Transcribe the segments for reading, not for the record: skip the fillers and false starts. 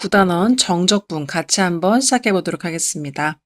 9단원 정적분 같이 한번 시작해 보도록 하겠습니다.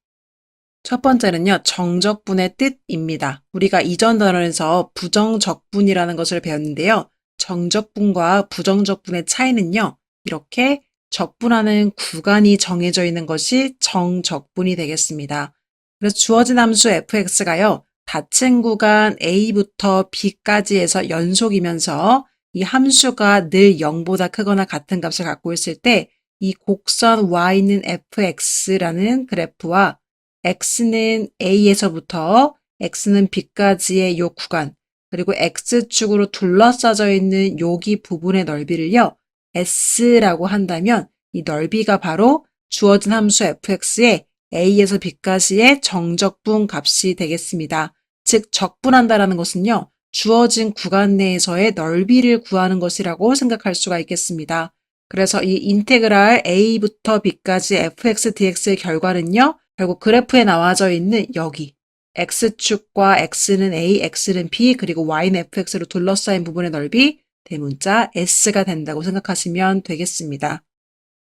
첫 번째는요, 정적분의 뜻입니다. 우리가 이전 단원에서 부정적분이라는 것을 배웠는데요. 정적분과 부정적분의 차이는요, 이렇게 적분하는 구간이 정해져 있는 것이 정적분이 되겠습니다. 그래서 주어진 함수 fx가요, 닫힌 구간 a부터 b까지 해서 연속이면서 이 함수가 늘 0보다 크거나 같은 값을 갖고 있을 때 이 곡선 y는 fx라는 그래프와 x는 a에서부터 x는 b까지의 요 구간, 그리고 x축으로 둘러싸져 있는 여기 부분의 넓이를요, s라고 한다면 이 넓이가 바로 주어진 함수 fx의 a에서 b까지의 정적분 값이 되겠습니다. 즉 적분한다라는 것은요, 주어진 구간 내에서의 넓이를 구하는 것이라고 생각할 수가 있겠습니다. 그래서 이 인테그랄 a부터 b까지 fx dx의 결과는요, 결국 그래프에 나와져 있는 여기 x축과 x는 a, x는 b, 그리고 y는 fx로 둘러싸인 부분의 넓이 대문자 s가 된다고 생각하시면 되겠습니다.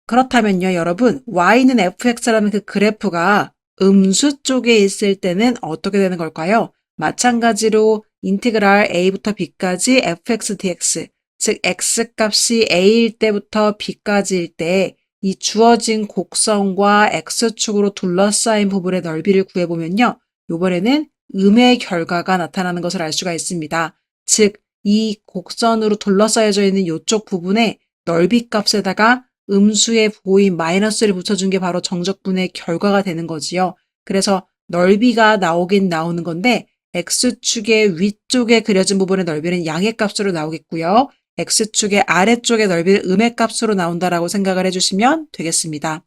그렇다면요, 여러분, y는 fx라는 그 그래프가 음수 쪽에 있을 때는 어떻게 되는 걸까요? 마찬가지로 인티그랄 a부터 b까지 fx dx, 즉 x값이 a일 때부터 b까지일 때 이 주어진 곡선과 x축으로 둘러싸인 부분의 넓이를 구해보면요, 이번에는 음의 결과가 나타나는 것을 알 수가 있습니다. 즉, 이 곡선으로 둘러싸여져 있는 이쪽 부분의 넓이 값에다가 음수의 보호인 마이너스를 붙여준 게 바로 정적분의 결과가 되는 거지요. 그래서 넓이가 나오긴 나오는 건데 x축의 위쪽에 그려진 부분의 넓이는 양의 값으로 나오겠고요. x축의 아래쪽의 넓이는 음의 값으로 나온다라고 생각을 해주시면 되겠습니다.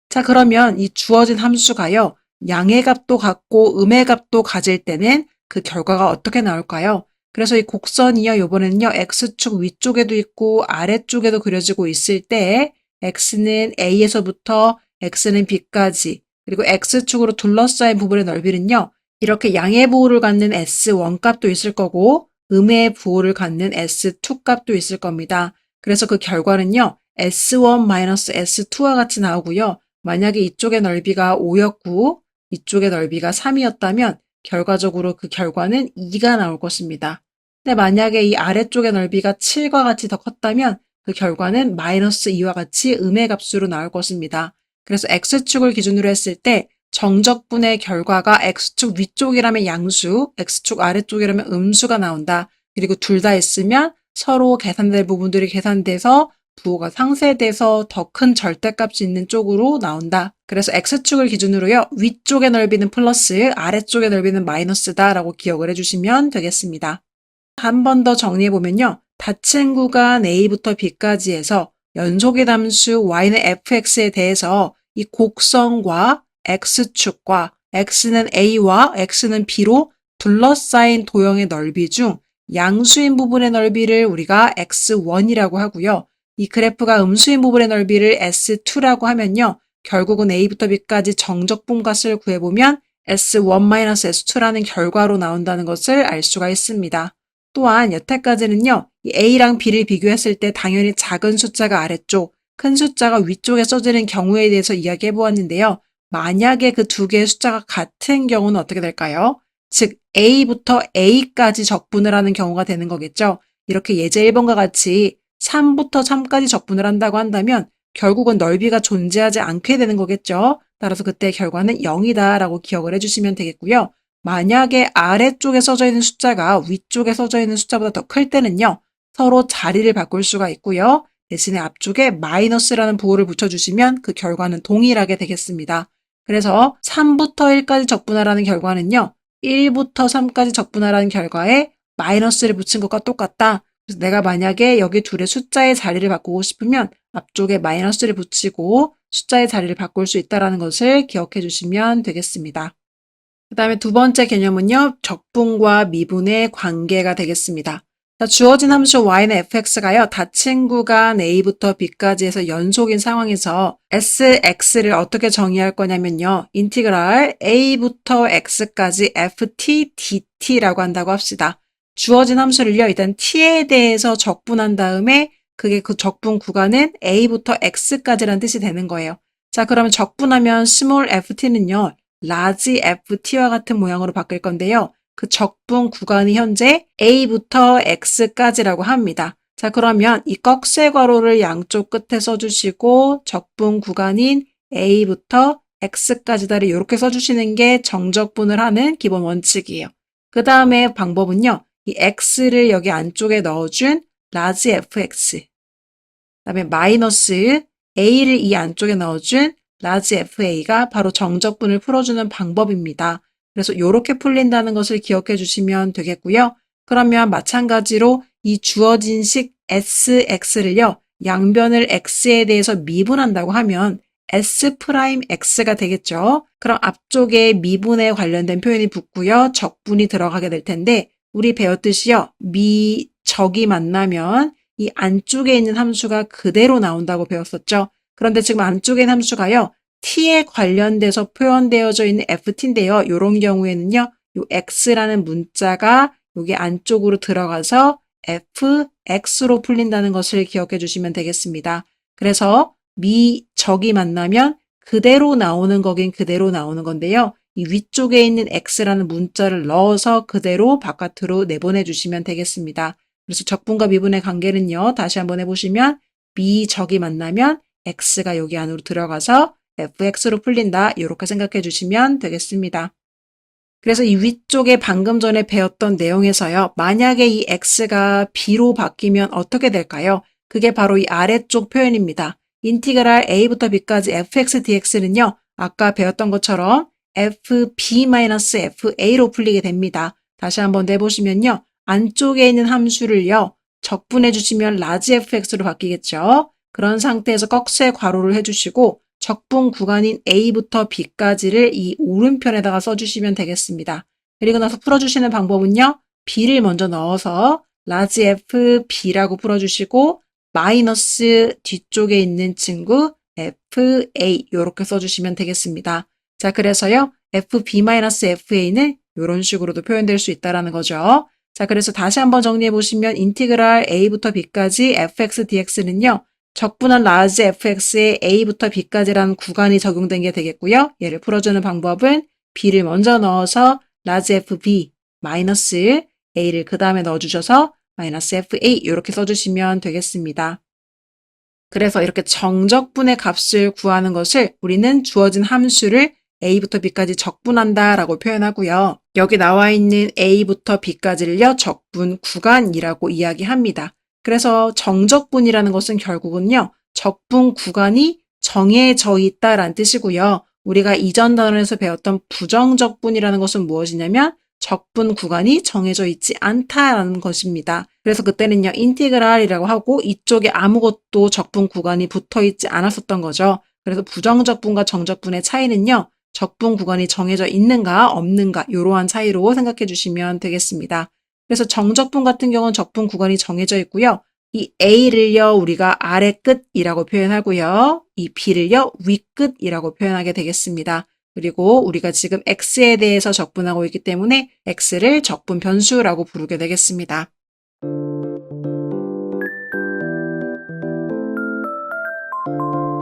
자, 그러면 이 주어진 함수가요, 양의 값도 같고 음의 값도 가질 때는 그 결과가 어떻게 나올까요? 그래서 이 곡선이요, 요번에는요, x축 위쪽에도 있고 아래쪽에도 그려지고 있을 때 x는 a에서부터 x는 b까지, 그리고 x축으로 둘러싸인 부분의 넓이는요, 이렇게 양의 부호를 갖는 s1 값도 있을 거고 음의 부호를 갖는 s2 값도 있을 겁니다. 그래서 그 결과는요, s1-s2와 같이 나오고요. 만약에 이쪽의 넓이가 5였고 이쪽의 넓이가 3이었다면 결과적으로 그 결과는 2가 나올 것입니다. 근데 만약에 이 아래쪽의 넓이가 7과 같이 더 컸다면 그 결과는 -2와 같이 음의 값으로 나올 것입니다. 그래서 x축을 기준으로 했을 때 정적분의 결과가 x축 위쪽이라면 양수, x축 아래쪽이라면 음수가 나온다. 그리고 둘 다 있으면 서로 계산될 부분들이 계산돼서 부호가 상쇄돼서 더 큰 절대값이 있는 쪽으로 나온다. 그래서 x축을 기준으로요, 위쪽의 넓이는 플러스, 아래쪽의 넓이는 마이너스다 라고 기억을 해주시면 되겠습니다. 한 번 더 정리해보면요, 닫힌 구간 a부터 b까지 해서 연속의 함수 y는 fx에 대해서 이 곡선과 x축과 x는 a와 x는 b로 둘러싸인 도형의 넓이 중 양수인 부분의 넓이를 우리가 x1이라고 하고요. 이 그래프가 음수인 부분의 넓이를 S2라고 하면요, 결국은 A부터 B까지 정적분 값을 구해보면 S1-S2라는 결과로 나온다는 것을 알 수가 있습니다. 또한 여태까지는요, 이 A랑 B를 비교했을 때 당연히 작은 숫자가 아래쪽, 큰 숫자가 위쪽에 써지는 경우에 대해서 이야기해 보았는데요. 만약에 그 두 개의 숫자가 같은 경우는 어떻게 될까요? 즉 A부터 A까지 적분을 하는 경우가 되는 거겠죠. 이렇게 예제 1번과 같이 3부터 3까지 적분을 한다고 한다면 결국은 넓이가 존재하지 않게 되는 거겠죠. 따라서 그때 결과는 0이다 라고 기억을 해주시면 되겠고요. 만약에 아래쪽에 써져 있는 숫자가 위쪽에 써져 있는 숫자보다 더 클 때는요, 서로 자리를 바꿀 수가 있고요. 대신에 앞쪽에 마이너스라는 부호를 붙여주시면 그 결과는 동일하게 되겠습니다. 그래서 3부터 1까지 적분하라는 결과는요, 1부터 3까지 적분하라는 결과에 마이너스를 붙인 것과 똑같다. 그래서 내가 만약에 여기 둘의 숫자의 자리를 바꾸고 싶으면 앞쪽에 마이너스를 붙이고 숫자의 자리를 바꿀 수 있다는 것을 기억해 주시면 되겠습니다. 그 다음에 두 번째 개념은요, 적분과 미분의 관계가 되겠습니다. 자, 주어진 함수 y는 fx가요, 닫힌 구간 a부터 b까지 해서 연속인 상황에서 sx를 어떻게 정의할 거냐면요, 인티그랄 a부터 x까지 ft dt라고 한다고 합시다. 주어진 함수를요, 일단 t에 대해서 적분한 다음에 그게 그 적분 구간은 A부터 X까지라는 뜻이 되는 거예요. 자, 그러면 적분하면 small ft는요, large ft와 같은 모양으로 바뀔 건데요. 그 적분 구간이 현재 A부터 X까지라고 합니다. 자, 그러면 이 꺽쇠 괄호를 양쪽 끝에 써주시고 적분 구간인 A부터 X까지다를 이렇게 써주시는 게 정적분을 하는 기본 원칙이에요. 그 다음에 방법은요. 이 X를 여기 안쪽에 넣어준 large fx, 그 다음에 마이너스 A를 이 안쪽에 넣어준 large fa가 바로 정적분을 풀어주는 방법입니다. 그래서 이렇게 풀린다는 것을 기억해 주시면 되겠고요. 그러면 마찬가지로 이 주어진 식 sx를요. 양변을 x에 대해서 미분한다고 하면 S'X가 되겠죠. 그럼 앞쪽에 미분에 관련된 표현이 붙고요. 적분이 들어가게 될 텐데 우리 배웠듯이요. 적이 만나면 이 안쪽에 있는 함수가 그대로 나온다고 배웠었죠. 그런데 지금 안쪽에 있는 함수가요. t에 관련돼서 표현되어져 있는 ft인데요. 이런 경우에는요. 이 x라는 문자가 여기 안쪽으로 들어가서 fx로 풀린다는 것을 기억해 주시면 되겠습니다. 그래서 적이 만나면 그대로 나오는 거긴 그대로 나오는 건데요. 이 위쪽에 있는 x라는 문자를 넣어서 그대로 바깥으로 내보내 주시면 되겠습니다. 그래서 적분과 미분의 관계는요. 다시 한번 해보시면 적이 만나면 x가 여기 안으로 들어가서 fx로 풀린다. 이렇게 생각해 주시면 되겠습니다. 그래서 이 위쪽에 방금 전에 배웠던 내용에서요. 만약에 이 x가 b로 바뀌면 어떻게 될까요? 그게 바로 이 아래쪽 표현입니다. 인티그랄 a부터 b까지 fx dx는요. 아까 배웠던 것처럼 fb-fa로 풀리게 됩니다. 다시 한번 내보시면요. 안쪽에 있는 함수를요. 적분해 주시면 large fx로 바뀌겠죠. 그런 상태에서 꺽쇠 괄호를 해주시고 적분 구간인 A부터 B까지를 이 오른편에다가 써주시면 되겠습니다. 그리고 나서 풀어주시는 방법은요. B를 먼저 넣어서 large FB라고 풀어주시고 마이너스 뒤쪽에 있는 친구 FA 이렇게 써주시면 되겠습니다. 자, 그래서요. FB-FA는 이런 식으로도 표현될 수 있다는 거죠. 자, 그래서 다시 한번 정리해 보시면 인티그랄 A부터 B까지 fx dx는요. 적분한 large fx에 a부터 b까지라는 구간이 적용된 게 되겠고요. 얘를 풀어주는 방법은 b를 먼저 넣어서 large fb 마이너스 a를 그 다음에 넣어주셔서 마이너스 fa 이렇게 써주시면 되겠습니다. 그래서 이렇게 정적분의 값을 구하는 것을 우리는 주어진 함수를 a부터 b까지 적분한다 라고 표현하고요. 여기 나와 있는 a부터 b까지를요. 적분 구간이라고 이야기합니다. 그래서 정적분이라는 것은 결국은요. 적분 구간이 정해져 있다라는 뜻이고요. 우리가 이전 단원에서 배웠던 부정적분이라는 것은 무엇이냐면 적분 구간이 정해져 있지 않다라는 것입니다. 그래서 그때는요. 인티그랄이라고 하고 이쪽에 아무것도 적분 구간이 붙어 있지 않았었던 거죠. 그래서 부정적분과 정적분의 차이는요. 적분 구간이 정해져 있는가 없는가 이러한 차이로 생각해 주시면 되겠습니다. 그래서 정적분 같은 경우는 적분 구간이 정해져 있고요. 이 A를요, 우리가 아래 끝이라고 표현하고요. 이 B를요, 위 끝이라고 표현하게 되겠습니다. 그리고 우리가 지금 X에 대해서 적분하고 있기 때문에 X를 적분 변수라고 부르게 되겠습니다.